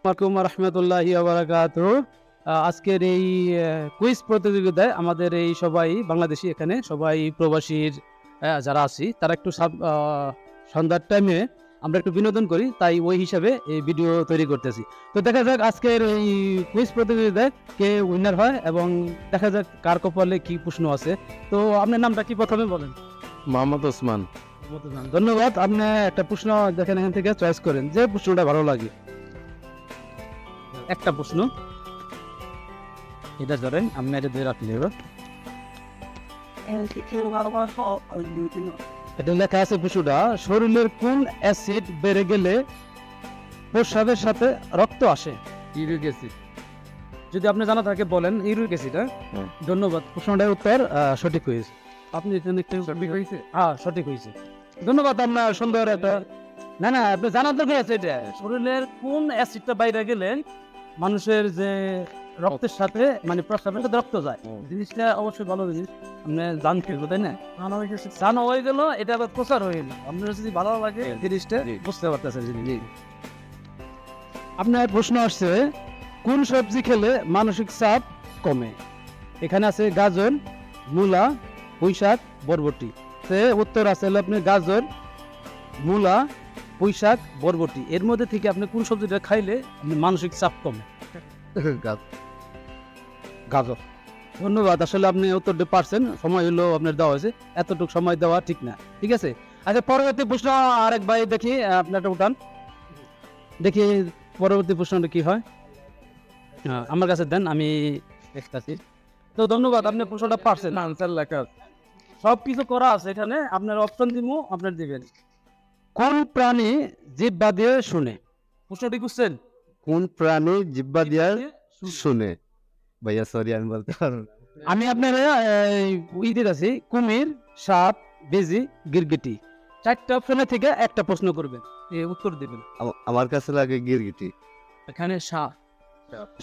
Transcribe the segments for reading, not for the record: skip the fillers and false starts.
আসসালামু আলাইকুম রাহমাতুল্লাহি ওয়া বারাকাতুহু। আজকের এই কুইজ প্রতিযোগিতায় আমাদের এই সবাই বাংলাদেশি, এখানে সবাই প্রবাসীর যারা আছি তারা একটু সন্ধ্যার টাইমে আমরা একটু বিনোদন করি, তাই ওই হিসাবে এই ভিডিও তৈরি করতেছি। তো দেখা যাক আজকের এই কুইজ প্রতিযোগিতায় কে উইনার হয় এবং দেখা যাক কার কপালে কি প্রশ্ন আছে। তো আপনার নামটা কি প্রথমে বলেন? মোহাম্মদ ওসমান। ধন্যবাদ। আপনি একটা প্রশ্ন দেখেন, এখান থেকে চয়েস করেন যে প্রশ্নটা ভালো লাগে। একটা প্রশ্ন এটা ধরেন, আমি এটা ধরে রাখলে এটা লেখা আছে, প্রশ্নটা শরীরের কোন অ্যাসিড বেড়ে গেলে প্রস্রাবের সাথে রক্ত আসে? Uric acid. যদি আপনি জানা থাকে বলেন। Uric acid. ধন্যবাদ। প্রশ্নটার উত্তর সঠিক হয়েছে। আপনি এখানে একটু সঠিক হয়েছে? হ্যাঁ, সঠিক হয়েছে। ধন্যবাদ। আপনার সুন্দর একটা না আপনি জানার দরকার আছে। এটা শরীরের কোন অ্যাসিডটা বাইরে গেলে মানুষের যে রক্তের সাথে মানে প্রস্রাবের সাথে রক্ত যায়, জিনিসটা অবশ্যই ভালো জিনিস। আপনি জানতে তাই না? জানা হয়ে গেল, এটা আবার প্রচার হয়ে গেল। আপনার যদি ভালো লাগে জিনিসটা বুঝতে পারতেছেন। আপনার প্রশ্ন আসছে, কোন সবজি খেলে মানসিক চাপ কমে? এখানে আছে গাজর, মূলা, পুঁইশাক, বরবটি। উত্তর আছে আপনি গাজর, মূলা, পুঁইশাক, বরবটি। এর মধ্যে থেকে আপনি কোন সবজিটা খাইলে মানসিক চাপ কমে? গাজর। ধন্যবাদ। আসলে আপনি উত্তরটা পারছেন, সময় হলো আপনার দেওয়া হয়েছে, এতটুকু সময় দেওয়া ঠিক না। ঠিক আছে, আচ্ছা পরবর্তী প্রশ্ন আরেক ভাই দেখি, আপনারটা উঠান দেখি পরবর্তী প্রশ্নটা কি হয়। আমার কাছে দেন, আমি দেখতেছি। তো ধন্যবাদ, আপনি প্রশ্নটা পারছেন। আনসার লেখা সব কিছু করা আছে এখানে, আপনার অপশন দিব, আপনার দিবেন। কোন প্রাণী জিহ্বা দিয়ে শুনে? প্রশ্নটি বুঝছেন? কোন প্রাণী জিহ্বা দিয়ে শুনে? ভাইয়া সরি, আমি বলতে পারবো না। আমি আপনার দিতে আছি, কুমির, সাপ, বেজি, গিরগিটি। চারটা অপশনের থেকে একটা প্রশ্ন করবেন, উত্তর দিবেন। আমার কাছে লাগে গিরগিটি। এখানে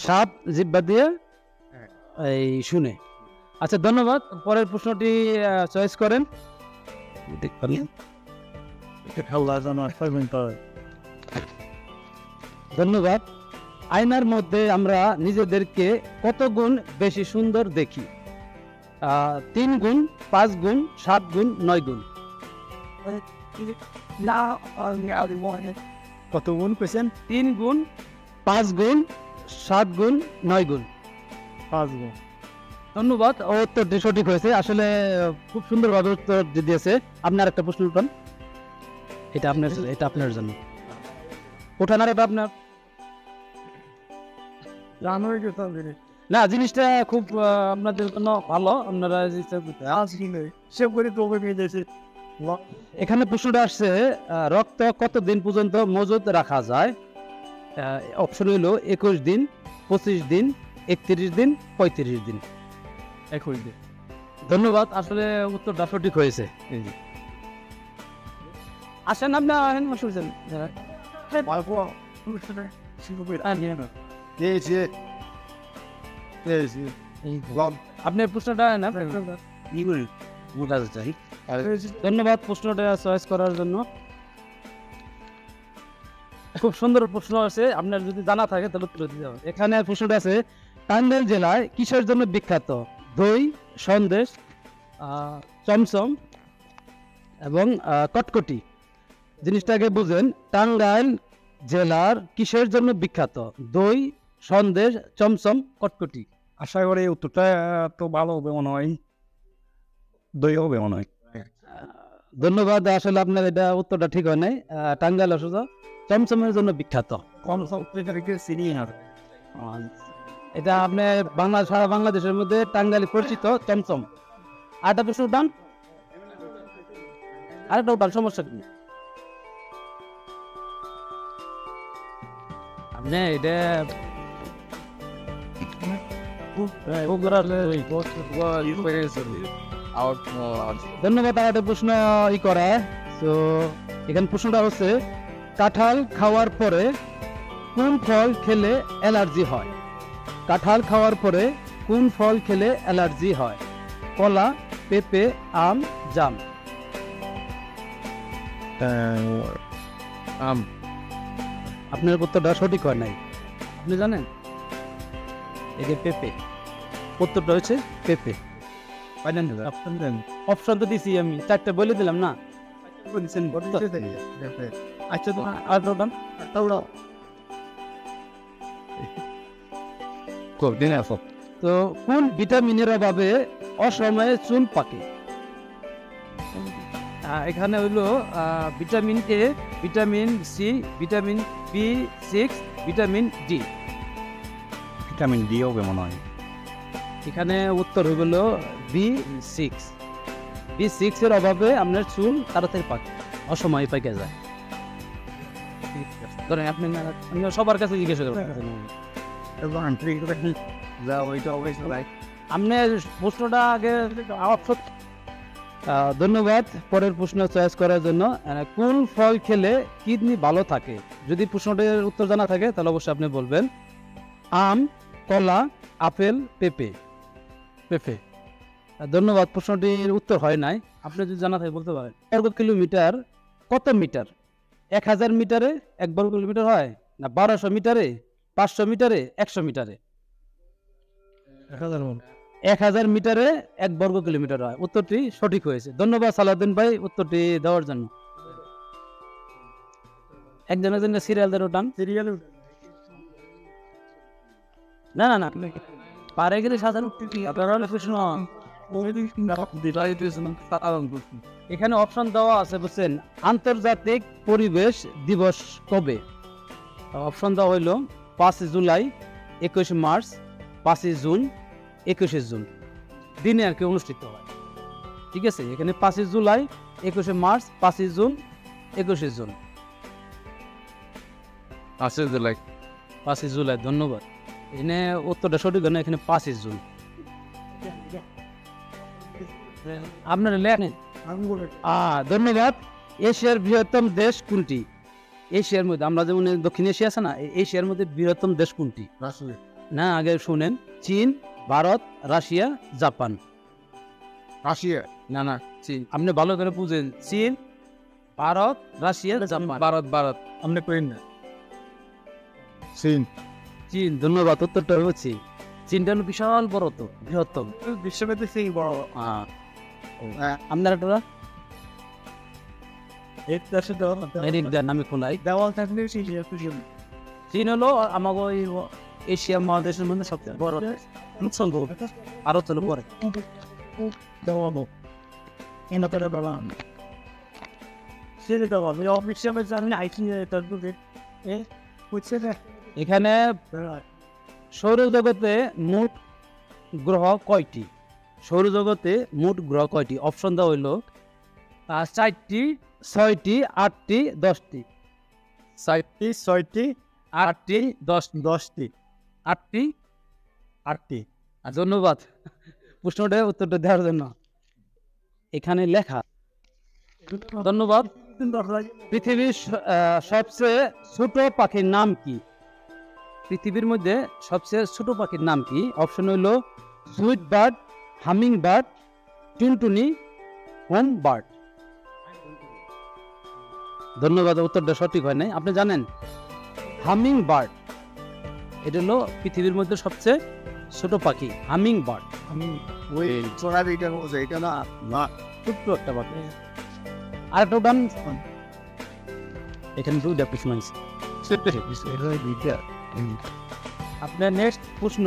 সাপ জিহ্বা দিয়ে শুনে। আচ্ছা ধন্যবাদ। পরের প্রশ্নটি চয়েস করেন। ধন্যবাদ। আয়নার মধ্যে আমরা নিজেদেরকে কত গুণ বেশি সুন্দর দেখি? 3 গুণ, 5 গুণ, 7 গুণ, 9 গুণ। কত গুণ পেয়েছেন? 3 গুণ, 5 গুণ, 7 গুণ, 9 গুণ। 5 গুণ। ধন্যবাদ। উত্তরটি সঠিক হয়েছে। আসলে খুব সুন্দরভাবে উত্তর দিয়েছে। আপনার একটা প্রশ্ন উঠান। এটা আপনার জন্য উঠান। আর এটা আপনার না, জিনিসটা খুব আপনাদের জন্য ভালো। আপনারা এখানে প্রশ্নটা আসছে, রক্ত কতদিন পর্যন্ত মজুদ রাখা যায়? অপশন হইল 21 দিন, 25 দিন, 31 দিন, 35 দিন। 21 দিন। ধন্যবাদ। আসলে উত্তরটা সঠিক হয়েছে। আসেন আপনার আপনার প্রশ্নটা না। ধন্যবাদ প্রশ্নটা চয়েস করার জন্য। খুব সুন্দর প্রশ্ন আছে, আপনার যদি জানা থাকে তাহলে উত্তর দিতে হবে। এখানে প্রশ্নটা আছে, টাঙ্গাইল জেলায় কিসের জন্য বিখ্যাত? দই, সন্দেশ, চমচম এবং কটকটি। জিনিসটাকে বুঝেন, টাঙ্গাইল জেলার কিসের জন্য বিখ্যাত? দই, সন্দেশ, চমচম, কটকটি। আশা করি উত্তরটা তো ভালো হবে মনে হয়, দই হবে মনে হয়। ধন্যবাদ। আসলে আপনার এটা উত্তরটা ঠিক হয় নাই। টাঙ্গাইল অসুস্থ চমচমের জন্য বিখ্যাত। এটা আপনার সারা বাংলাদেশের মধ্যে টাঙ্গাইল পরিচিত চমচম। আরেকটা প্রশ্ন উঠান, আরেকটা উঠান, সমস্যা কি? আপনি এটা ধন্যবাদ। একটা প্রশ্ন করে। তো এখানে প্রশ্নটা হচ্ছে, কাঁঠাল খাওয়ার পরে কোন ফল খেলে অ্যালার্জি হয়? কাঁঠাল খাওয়ার পরে কোন ফল খেলে অ্যালার্জি হয়? কলা, পেঁপে, আম, জাম। আম। আপনার উত্তরটা সঠিক হয় নাই। আপনি জানেন একে পেঁপে, উত্তরটা হচ্ছে পেঁপে। পাইলেন না? অপশন তো দিছি আমি, 4টা বলে দিলাম না? আচ্ছা তো আর দাম তো কোন ভিটামিনের অভাবে অসময়ে চুল পাকে? এখানে হইলো vitamin A, vitamin C, vitamin B6, vitamin D. Vitamin D হবে মনে হয়। এখানে উত্তর হইল B6। B6 এর অভাবে আপনার চুল তাড়াতাড়ি পাকে, অসময়ে পাকে যায়। ধরেন আপনি সবার কাছে জিজ্ঞেস করবেন, আপনি প্রশ্নটা আগে ধন্যবাদ পরের প্রশ্ন চয়েস করার জন্য। কোন ফল খেলে কিডনি ভালো থাকে? যদি প্রশ্নটির উত্তর জানা থাকে তাহলে অবশ্যই আপনি বলবেন। আম, কলা, আপেল, পেঁপে। পেঁপে। ধন্যবাদ, প্রশ্নটির উত্তর হয় নাই। আপনি যদি জানা থাকে বলতে পারেন। বর্গ কিলোমিটার কত মিটার? 1000 মিটারে 1 বর্গ কিলোমিটার হয়, না 1200 মিটারে, 500 মিটারে, 100 মিটারে? 1000 মিটারে 1 বর্গ কিলোমিটার হয়। উত্তরটি সঠিক হয়েছে। ধন্যবাদ সালাউদ্দিন ভাই উত্তরটি দেওয়ার জন্য। একজনের জন্য সিরিয়াল ধরে উঠান। না না না, পারে গেলে সাধারণ প্রশ্ন। এখানে অপশন দেওয়া আছে বুঝছেন। আন্তর্জাতিক পরিবেশ দিবস কবে? অপশন দেওয়া হইল 5 জুলাই, 21 মার্চ, 5 জুন, 21 জুন দিনে আর কি অনুষ্ঠিত হয়। ঠিক আছে, এখানে 5 July, 21 March, 5 June, 21 June. 5 July. 5 July. ধন্যবাদ। এখানে উত্তরটা সঠিক হয় না, এখানে 5 জুন। আপনারা লেখেন। ধন্যবাদ। এশিয়ার বৃহত্তম দেশ কোনটি? এশিয়ার মধ্যে আমরা যেমন দক্ষিণ এশিয়া আছে না, এশিয়ার মধ্যে বৃহত্তম দেশ কোনটি? না, আগে শুনেন। চীন, ভারত, রাশিয়া, জাপান। রাশিয়া। না না, চীন। আপনি ভালো করে বুঝেন। চীন, ভারত, রাশিয়া, জাপান। ভারত আপনি করেন না। চীন। চীন। ধন্যবাদ, উত্তরটা হচ্ছে চীনটা হলো বিশাল বড়, তো বৃহত্তম বিশ্বব্যাপী সেই বড়। আপনারা আমি খোলাই চীন হলো আমাকে এশিয়া মহাদেশের মধ্যে সবচেয়ে বড়। ভারত হলো পরে। এখানে সৌরজগতে মোট গ্রহ কয়টি? সৌরজগতে মোট গ্রহ কয়টি? অপশন দেওয়া হইল 4টি, 6টি, 8টি, 10টি। 4টি, 6টি, 8টি, 10টি। 8টি। ধন্যবাদ প্রশ্নটা উত্তরটা দেওয়ার জন্য। এখানে লেখা। ধন্যবাদ। পৃথিবীর সবচেয়ে ছোট পাখির নাম কি? পৃথিবীর মধ্যে সবচেয়ে ছোট পাখির নাম কি? অপশন হইল সুইট বার্ড, হামিং বার্ড, টুনটুনি, হোম বার্ড। ধন্যবাদ, উত্তরটা সঠিক হয় নাই। আপনি জানেন হামিং বার্ড এটা হলো পৃথিবীর মধ্যে সবচেয়ে ছোট পাখি, হামিং বার্ড। ওই চড়ার এটা বলছে, এটা না ছোট্ট একটা পাখি। আরেকটা উঠান। এখানে 2টা প্রশ্ন আছে। আপনার নেক্সট প্রশ্ন,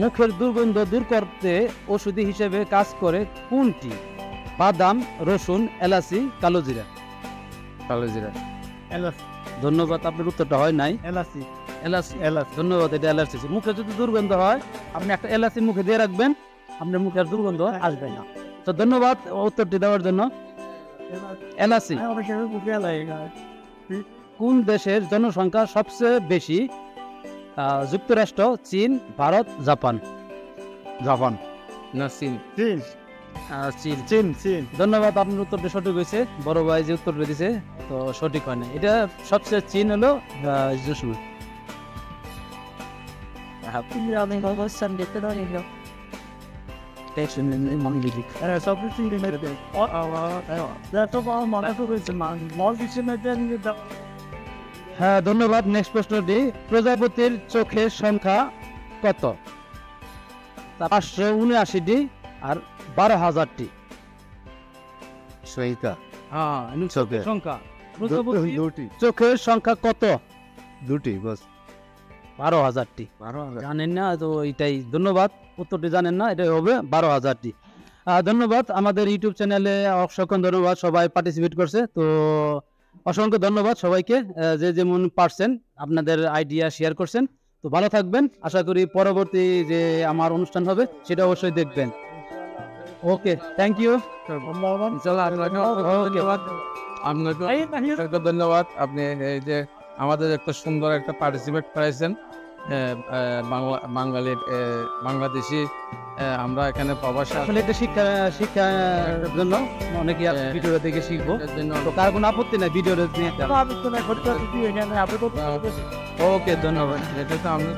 মুখের দুর্গন্ধ দূর করতে ওষুধি হিসেবে কাজ করে কোনটি? বাদাম, রসুন, এলাচি, কালোজিরা। কালোজিরা। ধন্যবাদ, আপনার উত্তরটা হয় নাই। এলাচি। ধন্যবাদ, এটা এলাচি। মুখে যদি দুর্গন্ধ হয় আপনি একটা এলাচি মুখে দিয়ে রাখবেন, আপনার মুখে আর দুর্গন্ধ আসবে না। তো ধন্যবাদ উত্তরটি দেওয়ার জন্য। এলাচি। কোন দেশের জনসংখ্যা সবচেয়ে বেশি? যুক্তরাষ্ট্র, চীন, ভারত, জাপান। জাপান। না, চীন। চীন। ধন্যবাদ, আপনার উত্তরটা সঠিক হয়েছে। বড় ভাই যে উত্তরটা দিয়েছে তো সঠিক হয় না। এটা সবচেয়ে চীন হলো হ্যাঁ ধন্যবাদ। নেক্সট প্রশ্নটি, প্রজাপতির চোখের সংখ্যা কত? 579টি আর 12,000টি। সংখ্যা হ্যাঁ চোখে সংখ্যা প্রজাপতির দুটি চোখের সংখ্যা কত? দুটি বাস 12,000টি। জানেন না তো এটাই, ধন্যবাদ। উত্তরটি জানেন না, এটাই হবে 12,000টি। ধন্যবাদ। আমাদের ইউটিউব চ্যানেলে অসংখ্য ধন্যবাদ, সবাই পার্টিসিপেট করছে। তো অসংখ্য ধন্যবাদ সবাইকে, যে যেমন পারছেন আপনাদের আইডিয়া শেয়ার করছেন। তো ভালো থাকবেন, আশা করি পরবর্তী যে আমার অনুষ্ঠান হবে সেটা অবশ্যই দেখবেন। ওকে, থ্যাংক ইউ। আপনাকে ধন্যবাদ। আপনি এই যে আমাদের একটা সুন্দর একটা পার্টিসিপেট করাইছেন, বাংলাদেশি, আমরা এখানে প্রবাসী আসলে এটা শিক্ষার জন্য অনেকে ভিডিও দেখে শিখবো। তো কার কোনো আপত্তি নাই ভিডিও নিয়ে? ওকে, ধন্যবাদ। এটা তো আমি